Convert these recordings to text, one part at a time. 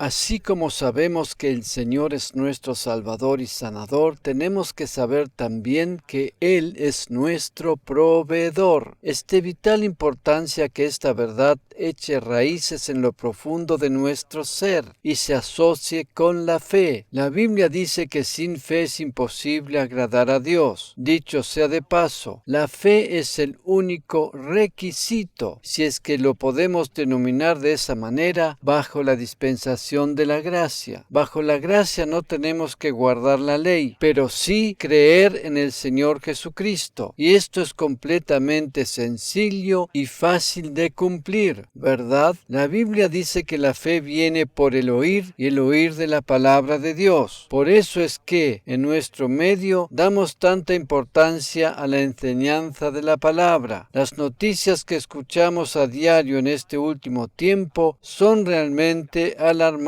Así como sabemos que el Señor es nuestro Salvador y Sanador, tenemos que saber también que Él es nuestro proveedor. Es de vital importancia que esta verdad eche raíces en lo profundo de nuestro ser y se asocie con la fe. La Biblia dice que sin fe es imposible agradar a Dios. Dicho sea de paso, la fe es el único requisito, si es que lo podemos denominar de esa manera, bajo la dispensación de la gracia. Bajo la gracia no tenemos que guardar la ley, pero sí creer en el Señor Jesucristo. Y esto es completamente sencillo y fácil de cumplir, ¿verdad? La Biblia dice que la fe viene por el oír y el oír de la palabra de Dios. Por eso es que en nuestro medio damos tanta importancia a la enseñanza de la palabra. Las noticias que escuchamos a diario en este último tiempo son realmente alarmantes.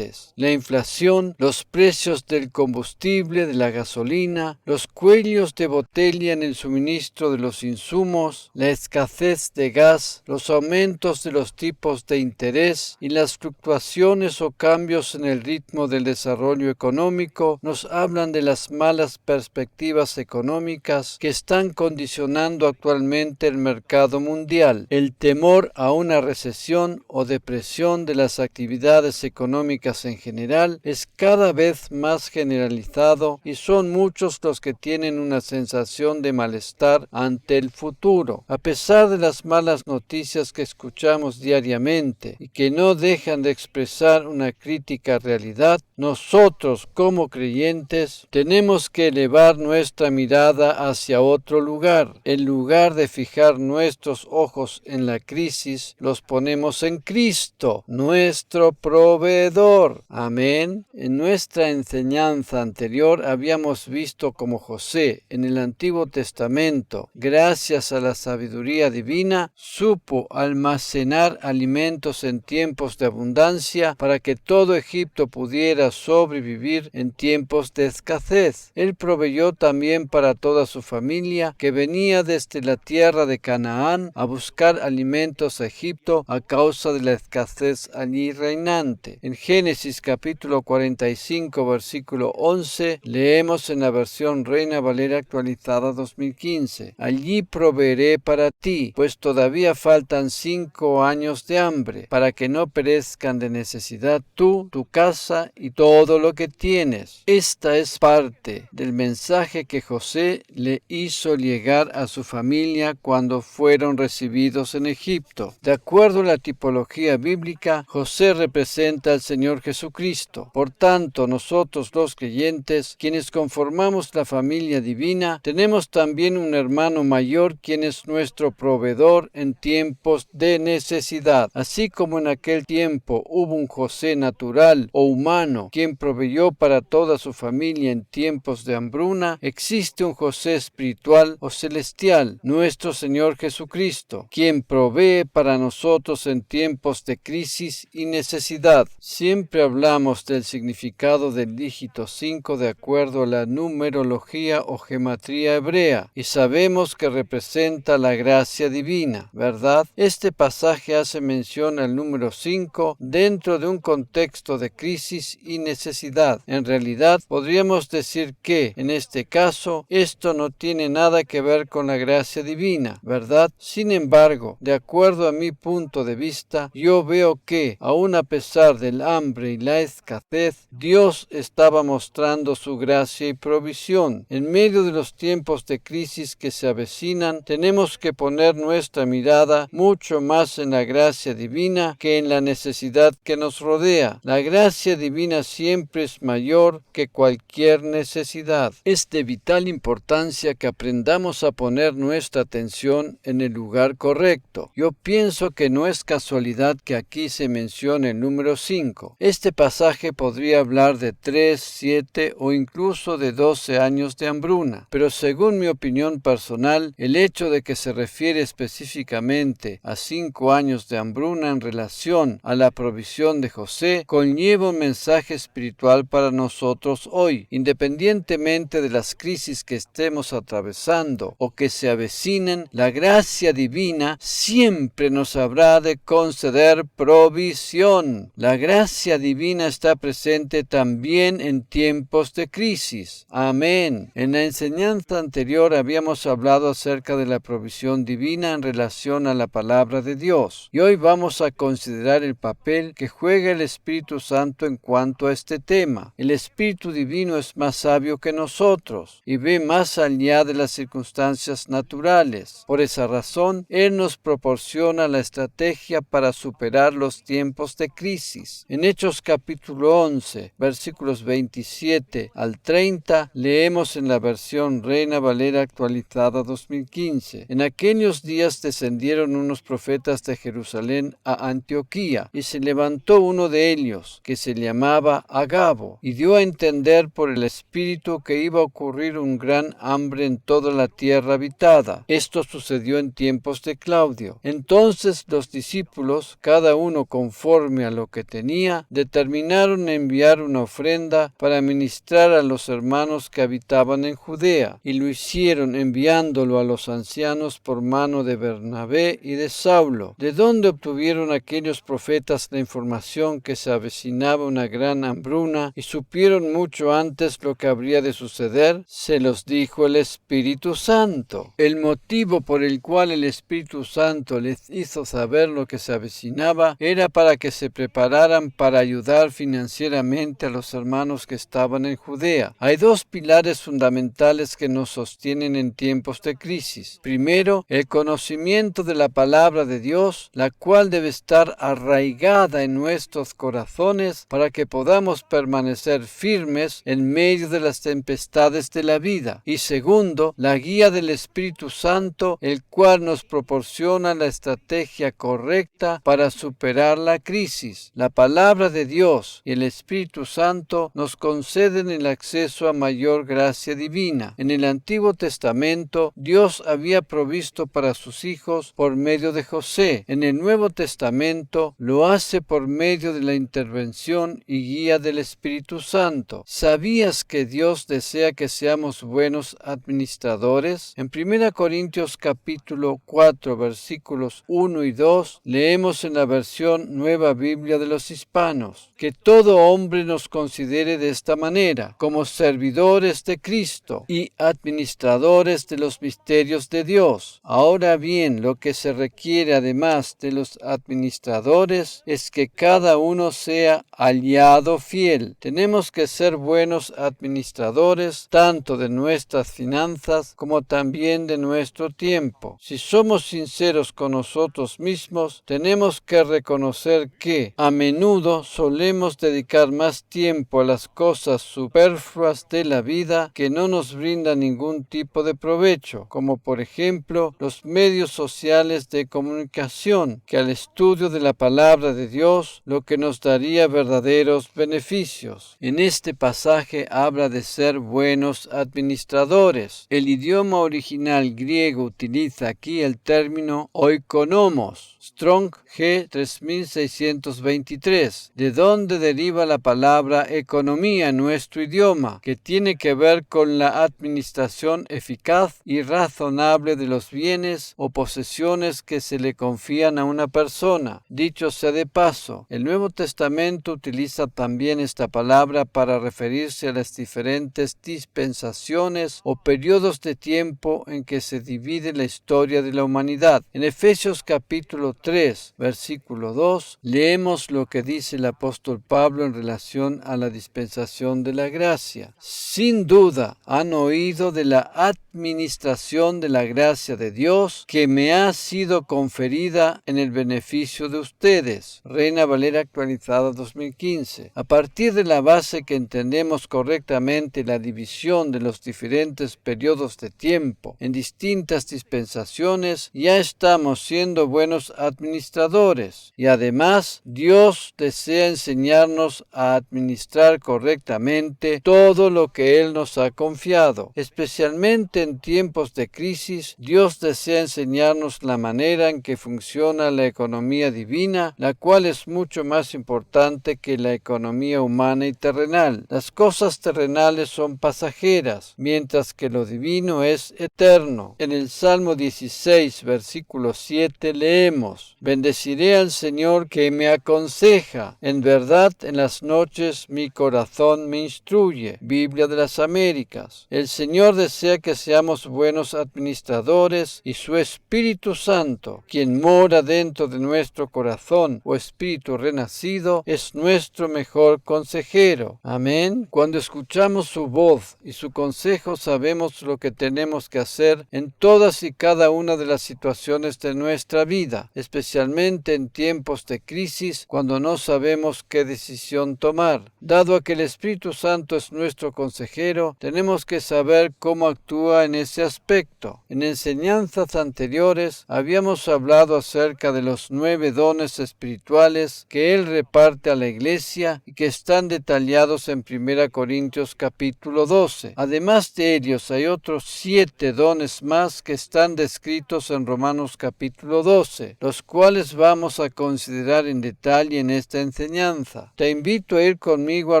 La inflación, los precios del combustible, de la gasolina, los cuellos de botella en el suministro de los insumos, la escasez de gas, los aumentos de los tipos de interés y las fluctuaciones o cambios en el ritmo del desarrollo económico nos hablan de las malas perspectivas económicas que están condicionando actualmente el mercado mundial. El temor a una recesión o depresión de las actividades económicas en general es cada vez más generalizado y son muchos los que tienen una sensación de malestar ante el futuro. A pesar de las malas noticias que escuchamos diariamente y que no dejan de expresar una crítica realidad, nosotros como creyentes tenemos que elevar nuestra mirada hacia otro lugar. En lugar de fijar nuestros ojos en la crisis, los ponemos en Cristo, nuestro proveedor. Amén. En nuestra enseñanza anterior habíamos visto cómo José, en el Antiguo Testamento, gracias a la sabiduría divina, supo almacenar alimentos en tiempos de abundancia para que todo Egipto pudiera sobrevivir en tiempos de escasez. Él proveyó también para toda su familia que venía desde la tierra de Canaán a buscar alimentos a Egipto a causa de la escasez allí reinante. En Génesis capítulo 45 versículo 11 leemos en la versión Reina Valera actualizada 2015: allí proveeré para ti, pues todavía faltan 5 años de hambre, para que no perezcan de necesidad tú, tu casa y todo lo que tienes. Esta es parte del mensaje que José le hizo llegar a su familia cuando fueron recibidos en Egipto. De acuerdo a la tipología bíblica, José representa al Señor Jesucristo. Por tanto, nosotros los creyentes, quienes conformamos la familia divina, tenemos también un hermano mayor quien es nuestro proveedor en tiempos de necesidad. Así como en aquel tiempo hubo un José natural o humano quien proveyó para toda su familia en tiempos de hambruna, existe un José espiritual o celestial, nuestro Señor Jesucristo, quien provee para nosotros en tiempos de crisis y necesidad. Siempre hablamos del significado del dígito 5 de acuerdo a la numerología o gematría hebrea y sabemos que representa la gracia divina, ¿verdad? Este pasaje hace mención al número 5 dentro de un contexto de crisis y necesidad. En realidad, podríamos decir que, en este caso, esto no tiene nada que ver con la gracia divina, ¿verdad? Sin embargo, de acuerdo a mi punto de vista, yo veo que, aun a pesar del hambre y la escasez, Dios estaba mostrando su gracia y provisión. En medio de los tiempos de crisis que se avecinan, tenemos que poner nuestra mirada mucho más en la gracia divina que en la necesidad que nos rodea. La gracia divina siempre es mayor que cualquier necesidad. Es de vital importancia que aprendamos a poner nuestra atención en el lugar correcto. Yo pienso que no es casualidad que aquí se mencione el número 5. Este pasaje podría hablar de 3, 7 o incluso de 12 años de hambruna, pero según mi opinión personal, el hecho de que se refiere específicamente a 5 años de hambruna en relación a la provisión de José conlleva un mensaje espiritual para nosotros hoy. Independientemente de las crisis que estemos atravesando o que se avecinen, la gracia divina siempre nos habrá de conceder provisión. La gracia gracia divina está presente también en tiempos de crisis. Amén. En la enseñanza anterior habíamos hablado acerca de la provisión divina en relación a la palabra de Dios. Y hoy vamos a considerar el papel que juega el Espíritu Santo en cuanto a este tema. El Espíritu Divino es más sabio que nosotros y ve más allá de las circunstancias naturales. Por esa razón, Él nos proporciona la estrategia para superar los tiempos de crisis. En Hechos capítulo 11, versículos 27 al 30, leemos en la versión Reina Valera actualizada 2015. En aquellos días descendieron unos profetas de Jerusalén a Antioquía, y se levantó uno de ellos, que se llamaba Agabo, y dio a entender por el Espíritu que iba a ocurrir un gran hambre en toda la tierra habitada. Esto sucedió en tiempos de Claudio. Entonces los discípulos, cada uno conforme a lo que tenía, determinaron enviar una ofrenda para ministrar a los hermanos que habitaban en Judea, y lo hicieron enviándolo a los ancianos por mano de Bernabé y de Saulo. ¿De dónde obtuvieron aquellos profetas la información que se avecinaba una gran hambruna y supieron mucho antes lo que habría de suceder? Se los dijo el Espíritu Santo. El motivo por el cual el Espíritu Santo les hizo saber lo que se avecinaba era para que se prepararan para ayudar financieramente a los hermanos que estaban en Judea. Hay dos pilares fundamentales que nos sostienen en tiempos de crisis. Primero, el conocimiento de la palabra de Dios, la cual debe estar arraigada en nuestros corazones para que podamos permanecer firmes en medio de las tempestades de la vida. Y segundo, la guía del Espíritu Santo, el cual nos proporciona la estrategia correcta para superar la crisis. La palabra de Dios y el Espíritu Santo nos conceden el acceso a mayor gracia divina. En el Antiguo Testamento, Dios había provisto para sus hijos por medio de José. En el Nuevo Testamento, lo hace por medio de la intervención y guía del Espíritu Santo. ¿Sabías que Dios desea que seamos buenos administradores? En 1 Corintios capítulo 4, versículos 1 y 2, leemos en la versión Nueva Biblia de los Hispanos: que todo hombre nos considere de esta manera, como servidores de Cristo y administradores de los misterios de Dios. Ahora bien, lo que se requiere además de los administradores es que cada uno sea aliado fiel. Tenemos que ser buenos administradores tanto de nuestras finanzas como también de nuestro tiempo. Si somos sinceros con nosotros mismos, tenemos que reconocer que a menudo solemos dedicar más tiempo a las cosas superfluas de la vida que no nos brindan ningún tipo de provecho, como por ejemplo los medios sociales de comunicación, que al estudio de la palabra de Dios, lo que nos daría verdaderos beneficios. En este pasaje habla de ser buenos administradores. El idioma original griego utiliza aquí el término oikonomos, Strong G 3623, de donde deriva la palabra economía en nuestro idioma, que tiene que ver con la administración eficaz y razonable de los bienes o posesiones que se le confían a una persona. Dicho sea de paso, el Nuevo Testamento utiliza también esta palabra para referirse a las diferentes dispensaciones o periodos de tiempo en que se divide la historia de la humanidad. En Efesios capítulo 3, versículo 2, leemos lo que dice el apóstol Pablo en relación a la dispensación de la gracia. Sin duda han oído de la administración de la gracia de Dios que me ha sido conferida en el beneficio de ustedes. Reina Valera actualizada 2015. A partir de la base que entendemos correctamente la división de los diferentes periodos de tiempo en distintas dispensaciones, ya estamos siendo buenos administradores. Y además, Dios desea enseñarnos a administrar correctamente todo lo que Él nos ha confiado, especialmente Especialmente en tiempos de crisis, Dios desea enseñarnos la manera en que funciona la economía divina, la cual es mucho más importante que la economía humana y terrenal. Las cosas terrenales son pasajeras, mientras que lo divino es eterno. En el Salmo 16, versículo 7 leemos: Bendeciré al Señor que me aconseja. En verdad, en las noches mi corazón me instruye. Biblia de las Américas. El Señor desea que seamos buenos administradores y su Espíritu Santo, quien mora dentro de nuestro corazón o Espíritu renacido, es nuestro mejor consejero. Amén. Cuando escuchamos su voz y su consejo, sabemos lo que tenemos que hacer en todas y cada una de las situaciones de nuestra vida, especialmente en tiempos de crisis, cuando no sabemos qué decisión tomar. Dado a que el Espíritu Santo es nuestro consejero, tenemos que saber cómo actúa en ese aspecto. En enseñanzas anteriores habíamos hablado acerca de los 9 dones espirituales que Él reparte a la Iglesia y que están detallados en 1 Corintios capítulo 12. Además de ellos hay otros 7 dones más que están descritos en Romanos capítulo 12, los cuales vamos a considerar en detalle en esta enseñanza. Te invito a ir conmigo a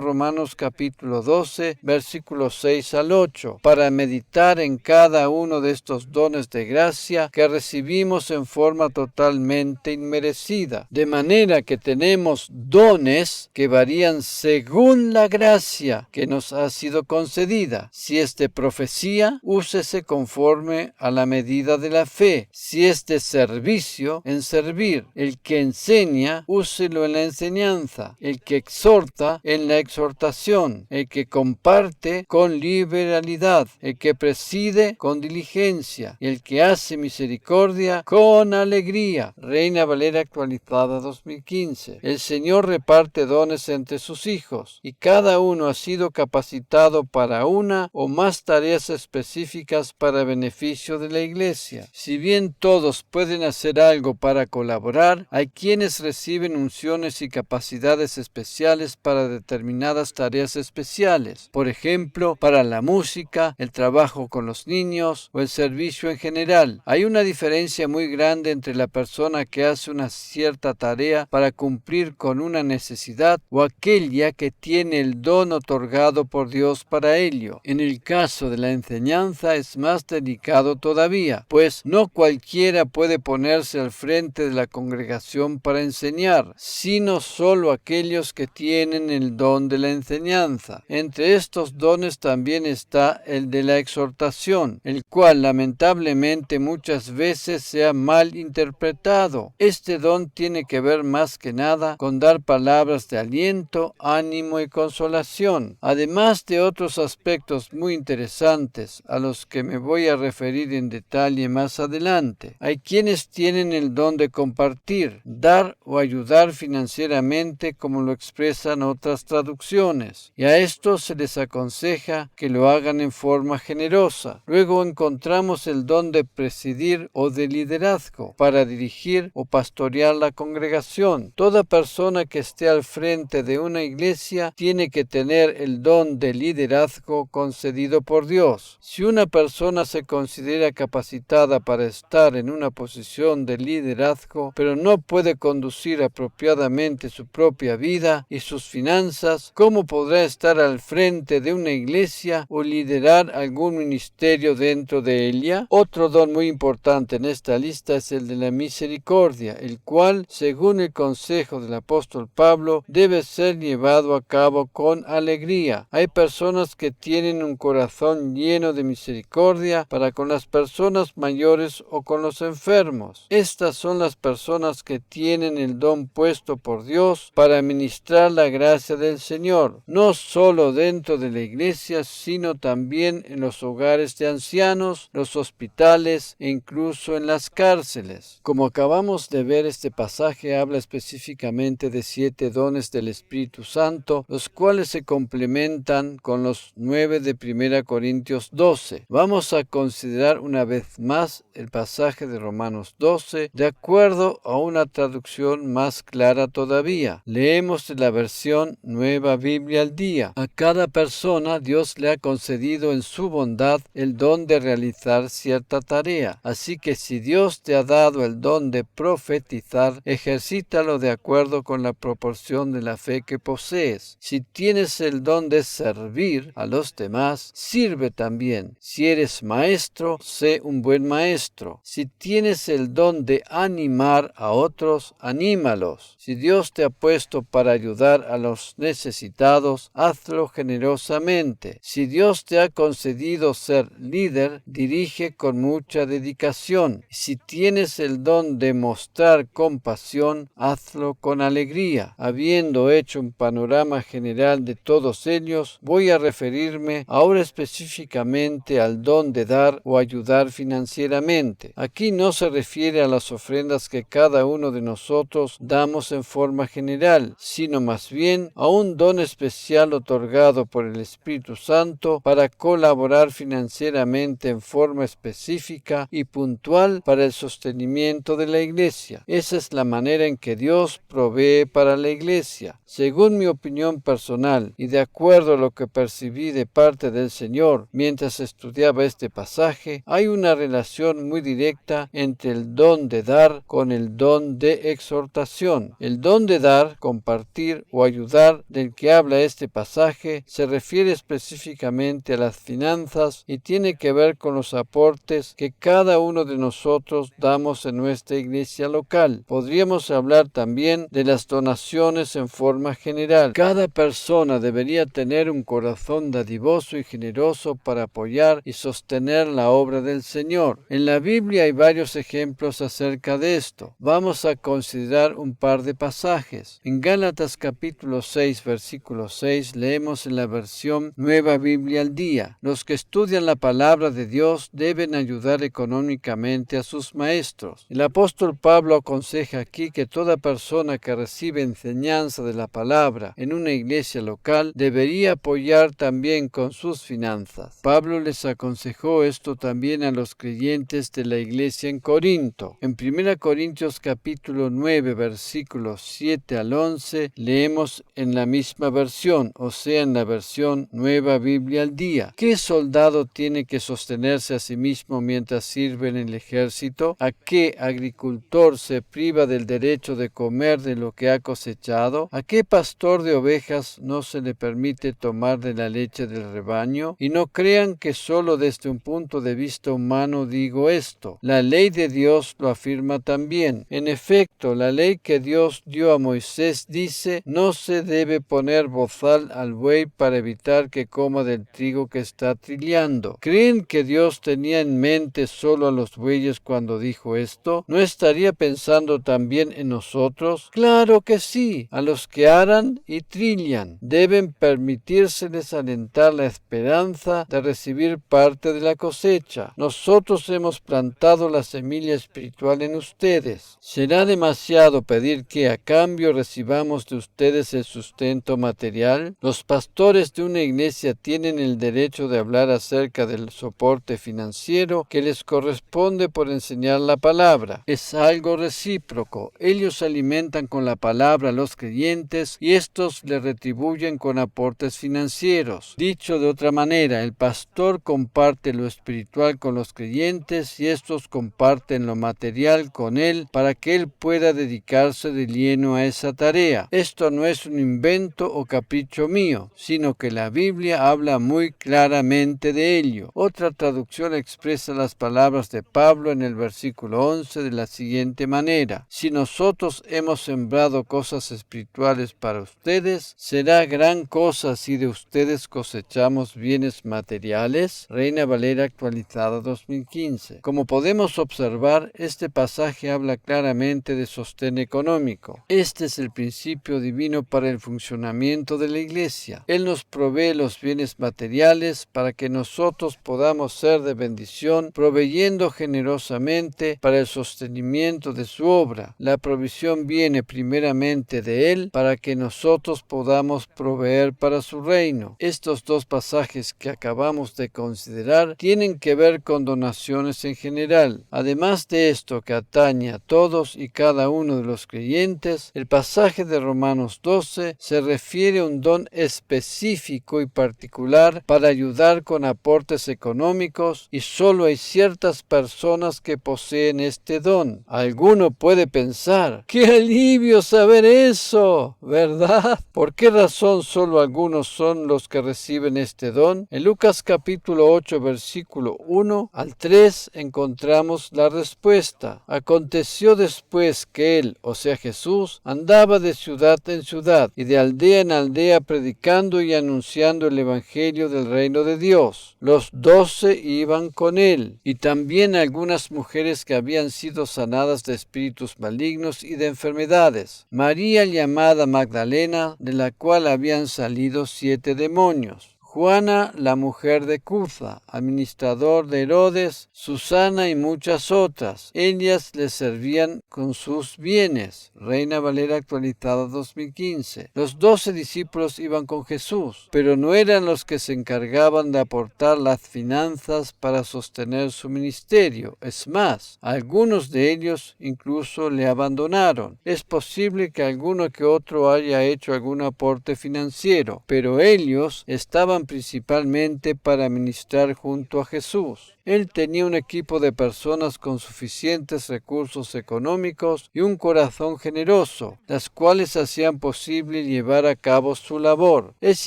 Romanos capítulo 12, versículos 6 al 8, para meditar en cada uno de estos dones de gracia que recibimos en forma totalmente inmerecida. De manera que tenemos dones que varían según la gracia que nos ha sido concedida. Si es de profecía, úsese conforme a la medida de la fe. Si es de servicio, en servir. El que enseña, úselo en la enseñanza. El que exhorta, en la exhortación. El que comparte, con liberalidad. El que preside, con diligencia. El que hace misericordia, con alegría. Reina Valera actualizada 2015. El Señor reparte dones entre sus hijos, y cada uno ha sido capacitado para una o más tareas específicas para beneficio de la Iglesia. Si bien todos pueden hacer algo para colaborar, hay quienes reciben unciones y capacidades especiales para determinadas tareas especiales. Por ejemplo, para la música, el trabajo con los niños o el servicio en general. Hay una diferencia muy grande entre la persona que hace una cierta tarea para cumplir con una necesidad o aquella que tiene el don otorgado por Dios para ello. En el caso de la enseñanza es más delicado todavía, pues no cualquiera puede ponerse al frente de la congregación para enseñar, sino solo aquellos que tienen el don de la enseñanza. Entre estos dones también está el de la exhortación, el cual lamentablemente muchas veces se ha mal interpretado. Este don tiene que ver más que nada con dar palabras de aliento, ánimo y consolación, además de otros aspectos muy interesantes a los que me voy a referir en detalle más adelante. Hay quienes tienen el don de compartir, dar o ayudar financieramente, como lo expresan otras traducciones, y a estos se les aconseja que lo hagan en forma generosa. Luego encontramos el don de presidir o de liderazgo, para dirigir o pastorear la congregación. Toda persona que esté al frente de una iglesia tiene que tener el don de liderazgo concedido por Dios. Si una persona se considera capacitada para estar en una posición de liderazgo, pero no puede conducir apropiadamente su propia vida y sus finanzas, ¿cómo podrá estar al frente de una iglesia o liderar algún ministerio dentro de ella? Otro don muy importante en esta lista es el de la misericordia, el cual, según el consejo del apóstol Pablo, debe ser llevado a cabo con alegría. Hay personas que tienen un corazón lleno de misericordia para con las personas mayores o con los enfermos. Estas son las personas que tienen el don puesto por Dios para ministrar la gracia del Señor, no solo dentro de la iglesia, sino también en los hogares de ancianos, los hospitales e incluso en las cárceles. Como acabamos de ver, este pasaje habla específicamente de 7 dones del Espíritu Santo, los cuales se complementan con los 9 de 1 Corintios 12. Vamos a considerar una vez más el pasaje de Romanos 12 de acuerdo a una traducción más clara todavía. Leemos de la versión Nueva Biblia al Día. A cada persona Dios le ha concedido en su bondad el don de realizar cierta tarea. Así que si Dios te ha dado el don de profetizar, ejercítalo de acuerdo con la proporción de la fe que posees. Si tienes el don de servir a los demás, sirve también. Si eres maestro, sé un buen maestro. Si tienes el don de animar a otros, anímalos. Si Dios te ha puesto para ayudar a los necesitados, hazlo generosamente. Si Dios te ha concedido ser líder, dirige con mucha dedicación. Si tienes el don de mostrar compasión, hazlo con alegría. Habiendo hecho un panorama general de todos ellos, voy a referirme ahora específicamente al don de dar o ayudar financieramente. Aquí no se refiere a las ofrendas que cada uno de nosotros damos en forma general, sino más bien a un don especial otorgado por el Espíritu Santo para colaborar financieramente en forma específica y puntual para el sostenimiento de la iglesia. Esa es la manera en que Dios provee para la iglesia. Según mi opinión personal y de acuerdo a lo que percibí de parte del Señor mientras estudiaba este pasaje, hay una relación muy directa entre el don de dar con el don de exhortación. El don de dar, compartir o ayudar del que habla este pasaje se refiere específicamente a las finanzas y tiene que ver con los aportes que cada uno de nosotros damos en nuestra iglesia local. Podríamos hablar también de las donaciones en forma general. Cada persona debería tener un corazón dadivoso y generoso para apoyar y sostener la obra del Señor. En la Biblia hay varios ejemplos acerca de esto. Vamos a considerar un par de pasajes. En Gálatas capítulo 6, versículo 6, leemos en la versión Nueva Biblia al Día: los que estudian la palabra de Dios deben ayudar económicamente a sus maestros. El apóstol Pablo aconseja aquí que toda persona que recibe enseñanza de la palabra en una iglesia local debería apoyar también con sus finanzas. Pablo les aconsejó esto también a los creyentes de la iglesia en Corinto. En 1 Corintios capítulo 9, versículos 7 al 11, leemos en la misma versión, o sea, en la versión Nueva Biblia al Día: ¿qué soldado tiene que sostenerse a sí mismo mientras sirve en el ejército? ¿A qué agricultor se priva del derecho de comer de lo que ha cosechado? ¿A qué pastor de ovejas no se le permite tomar de la leche del rebaño? Y no crean que solo desde un punto de vista humano digo esto. La ley de Dios lo afirma también. En efecto, la ley que Dios dio a Moisés dice: no se debe poner bozal al buey para evitar que coma del trigo que está trillando. ¿Creen que Dios tenía en mente solo a los bueyes cuando dijo esto? ¿No estaría pensando también en nosotros? Claro que sí. A los que aran y trillan deben permitírseles alentar la esperanza de recibir parte de la cosecha. Nosotros hemos plantado la semilla espiritual en ustedes. ¿Será demasiado pedir que a cambio recibamos de ustedes el sustento material? Los pastores de una iglesia tienen el derecho de hablar acerca del soporte financiero que les corresponde por enseñar la palabra. Es algo recíproco. Ellos alimentan con la palabra a los creyentes y estos le retribuyen con aportes financieros. Dicho de otra manera, el pastor comparte lo espiritual con los creyentes y estos comparten lo material con él para que él pueda dedicarse de lleno a esa tarea. Esto no es un invento o capricho mío, sino que la Biblia habla muy claramente de ello. Otra traducción expresa las palabras de Pablo en el versículo 11 de la siguiente manera: si nosotros hemos sembrado cosas espirituales para ustedes, ¿será gran cosa si de ustedes cosechamos bienes materiales? Reina Valera actualizada 2015. Como podemos observar, este pasaje habla claramente de sostén económico. Este es el principio divino para el funcionamiento de la iglesia. Él nos provee los bienes materiales para que nosotros podamos ser de bendición, proveyendo generosamente para el sostenimiento de su obra. La provisión viene primeramente de Él para que nosotros podamos proveer para su reino. Estos dos pasajes que acabamos de considerar tienen que ver con donaciones en general. Además de esto que atañe a todos y cada uno de los creyentes, el pasaje de Romanos 12 se refiere a un don específico y particular para ayudar con aportes aportes económicos y solo hay ciertas personas que poseen este don. Alguno puede pensar, ¡qué alivio saber eso! ¿Verdad? ¿Por qué razón solo algunos son los que reciben este don? En Lucas capítulo 8, versículo 1 al 3 encontramos la respuesta. Aconteció después que él, o sea Jesús, andaba de ciudad en ciudad y de aldea en aldea predicando y anunciando el evangelio del reino de Dios. Los 12 iban con él, y también algunas mujeres que habían sido sanadas de espíritus malignos y de enfermedades. María llamada Magdalena, de la cual habían salido 7 demonios. Juana, la mujer de Cuza, administrador de Herodes, Susana y muchas otras. Ellas le servían con sus bienes. Reina Valera actualizada 2015. Los 12 discípulos iban con Jesús, pero no eran los que se encargaban de aportar las finanzas para sostener su ministerio. Es más, algunos de ellos incluso le abandonaron. Es posible que alguno que otro haya hecho algún aporte financiero, pero ellos estaban principalmente para ministrar junto a Jesús. Él tenía un equipo de personas con suficientes recursos económicos y un corazón generoso, las cuales hacían posible llevar a cabo su labor. Es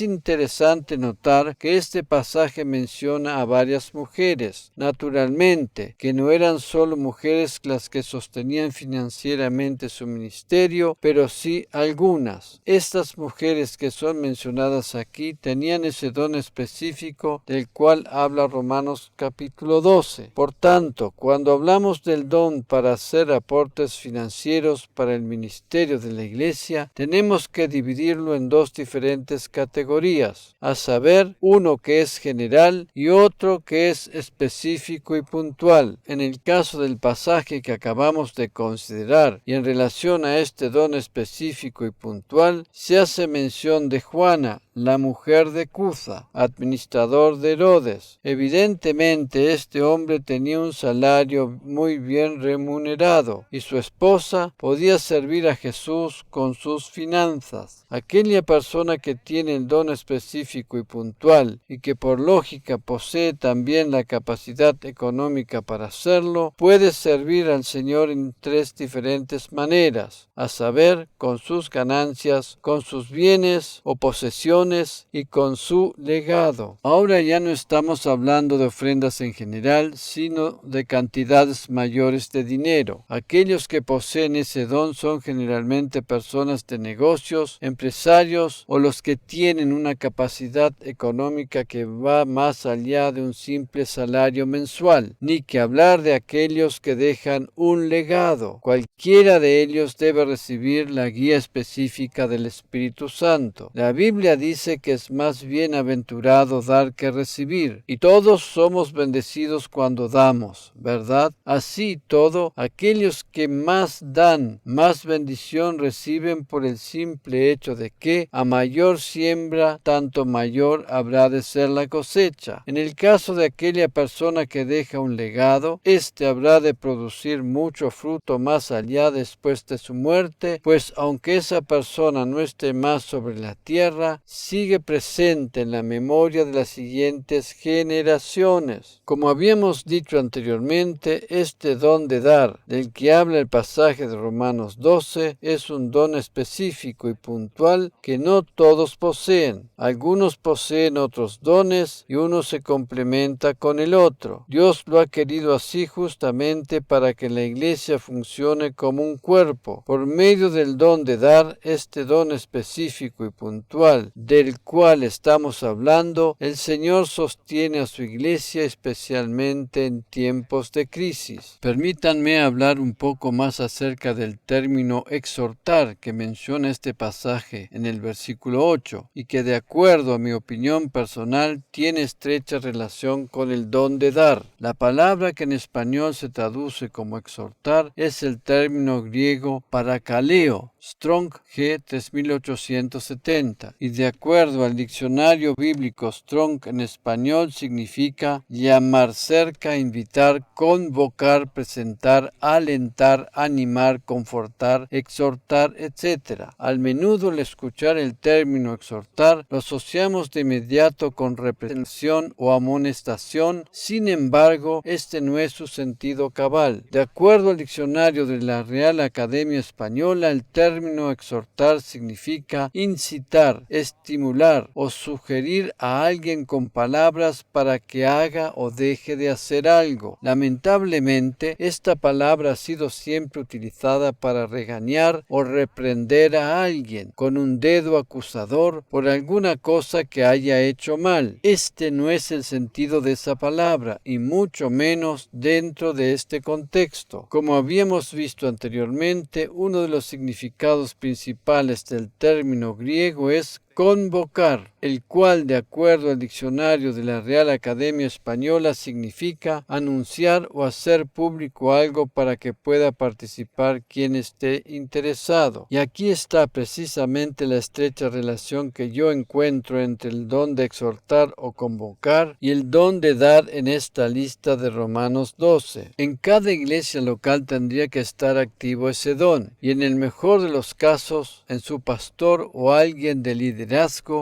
interesante notar que este pasaje menciona a varias mujeres, naturalmente, que no eran solo mujeres las que sostenían financieramente su ministerio, pero sí algunas. Estas mujeres que son mencionadas aquí tenían ese don específico del cual habla Romanos capítulo 12. Por tanto, cuando hablamos del don para hacer aportes financieros para el ministerio de la Iglesia, tenemos que dividirlo en 2 diferentes categorías, a saber, uno que es general y otro que es específico y puntual. En el caso del pasaje que acabamos de considerar y en relación a este don específico y puntual, se hace mención de Juana, la mujer de Cuza, administrador de Herodes. Evidentemente, este hombre tenía un salario muy bien remunerado y su esposa podía servir a Jesús con sus finanzas. Aquella persona que tiene el don específico y puntual y que por lógica posee también la capacidad económica para hacerlo, puede servir al Señor en 3 diferentes maneras, a saber, con sus ganancias, con sus bienes o posesiones y con su legado. Ahora ya no estamos hablando de ofrendas en general, sino de cantidades mayores de dinero. Aquellos que poseen ese don son generalmente personas de negocios, empresarios o los que tienen una capacidad económica que va más allá de un simple salario mensual, ni que hablar de aquellos que dejan un legado. Cualquiera de ellos debe recibir la guía específica del Espíritu Santo. La Biblia dice que es más bienaventurado dar que recibir, y todos somos bendecidos cuando damos, ¿verdad? Así todo, aquellos que más dan, más bendición reciben por el simple hecho de que a mayor siembra, tanto mayor habrá de ser la cosecha. En el caso de aquella persona que deja un legado, éste habrá de producir mucho fruto más allá después de su muerte, pues aunque esa persona no esté más sobre la tierra, sigue presente en la memoria de las siguientes generaciones. Como habíamos dicho anteriormente, este don de dar, del que habla el pasaje de Romanos 12, es un don específico y puntual que no todos poseen. Algunos poseen otros dones y uno se complementa con el otro. Dios lo ha querido así justamente para que la Iglesia funcione como un cuerpo. Por medio del don de dar, este don específico y puntual del cual estamos hablando, el Señor sostiene a su Iglesia especialmente en tiempos de crisis. Permítanme hablar un poco más acerca del término exhortar que menciona este pasaje en el versículo 8 y que de acuerdo a mi opinión personal tiene estrecha relación con el don de dar. La palabra que en español se traduce como exhortar es el término griego parakaleo. Strong G 3870, y de acuerdo al diccionario bíblico Strong en español significa llamar cerca, invitar, convocar, presentar, alentar, animar, confortar, exhortar, etc. Al menudo al escuchar el término exhortar lo asociamos de inmediato con reprensión o amonestación. Sin embargo, este no es su sentido cabal. De acuerdo al diccionario de la Real Academia Española, el término exhortar significa incitar, estimular o sugerir a alguien con palabras para que haga o deje de hacer algo. Lamentablemente, esta palabra ha sido siempre utilizada para regañar o reprender a alguien con un dedo acusador por alguna cosa que haya hecho mal. Este no es el sentido de esa palabra, y mucho menos dentro de este contexto. Como habíamos visto anteriormente, uno de los significados principales del término griego es convocar, el cual, de acuerdo al diccionario de la Real Academia Española, significa anunciar o hacer público algo para que pueda participar quien esté interesado. Y aquí está precisamente la estrecha relación que yo encuentro entre el don de exhortar o convocar y el don de dar en esta lista de Romanos 12. En cada iglesia local tendría que estar activo ese don, y en el mejor de los casos, en su pastor o alguien de liderazgo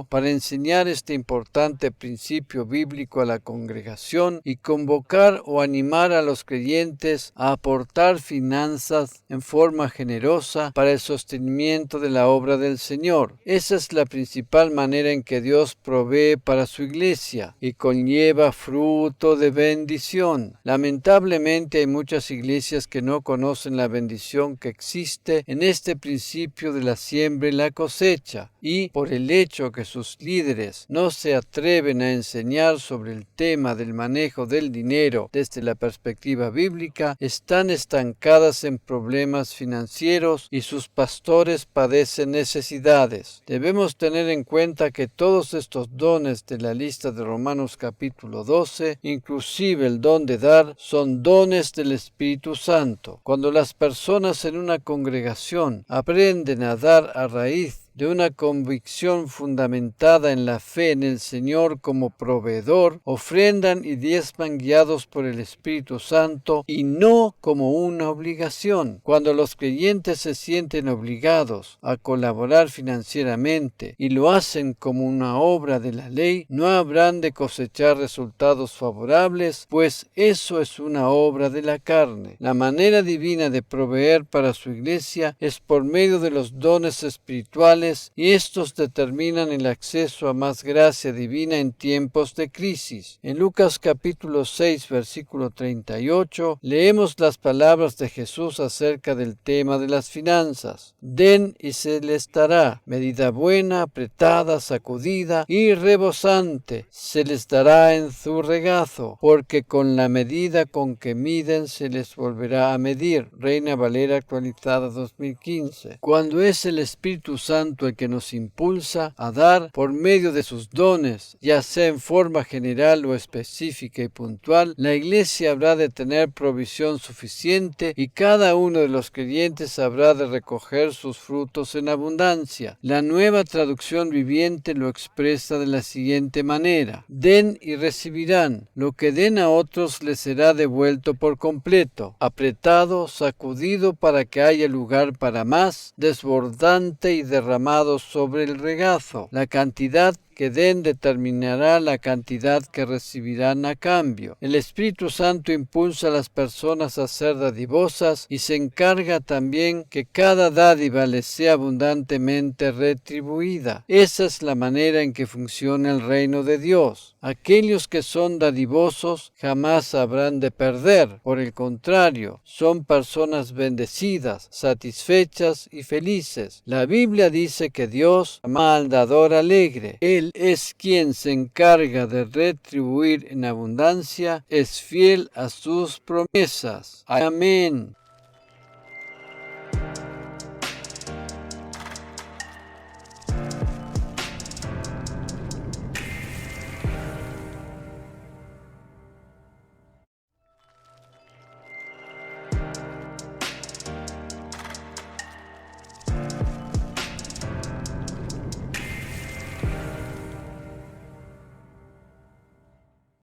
para enseñar este importante principio bíblico a la congregación y convocar o animar a los creyentes a aportar finanzas en forma generosa para el sostenimiento de la obra del Señor. Esa es la principal manera en que Dios provee para su iglesia y conlleva fruto de bendición. Lamentablemente hay muchas iglesias que no conocen la bendición que existe en este principio de la siembra y la cosecha, y por el hecho que sus líderes no se atreven a enseñar sobre el tema del manejo del dinero desde la perspectiva bíblica, están estancadas en problemas financieros y sus pastores padecen necesidades. Debemos tener en cuenta que todos estos dones de la lista de Romanos capítulo 12, inclusive el don de dar, son dones del Espíritu Santo. Cuando las personas en una congregación aprenden a dar a raíz de una convicción fundamentada en la fe en el Señor como proveedor, ofrendan y diezman guiados por el Espíritu Santo y no como una obligación. Cuando los creyentes se sienten obligados a colaborar financieramente y lo hacen como una obra de la ley, no habrán de cosechar resultados favorables, pues eso es una obra de la carne. La manera divina de proveer para su iglesia es por medio de los dones espirituales, y estos determinan el acceso a más gracia divina en tiempos de crisis. En Lucas capítulo 6, versículo 38, leemos las palabras de Jesús acerca del tema de las finanzas. Den y se les dará, medida buena, apretada, sacudida y rebosante, se les dará en su regazo, porque con la medida con que miden se les volverá a medir. Reina Valera actualizada 2015. Cuando es el Espíritu Santo el que nos impulsa a dar por medio de sus dones, ya sea en forma general o específica y puntual, la iglesia habrá de tener provisión suficiente y cada uno de los creyentes habrá de recoger sus frutos en abundancia. La Nueva Traducción Viviente lo expresa de la siguiente manera: den y recibirán, lo que den a otros les será devuelto por completo, apretado, sacudido para que haya lugar para más, desbordante y derramado sobre el regazo. La cantidad que den determinará la cantidad que recibirán a cambio. El Espíritu Santo impulsa a las personas a ser dadivosas y se encarga también que cada dádiva les sea abundantemente retribuida. Esa es la manera en que funciona el reino de Dios. Aquellos que son dadivosos jamás habrán de perder. Por el contrario, son personas bendecidas, satisfechas y felices. La Biblia dice que Dios ama al dador alegre. Él es quien se encarga de retribuir en abundancia, es fiel a sus promesas. Amén.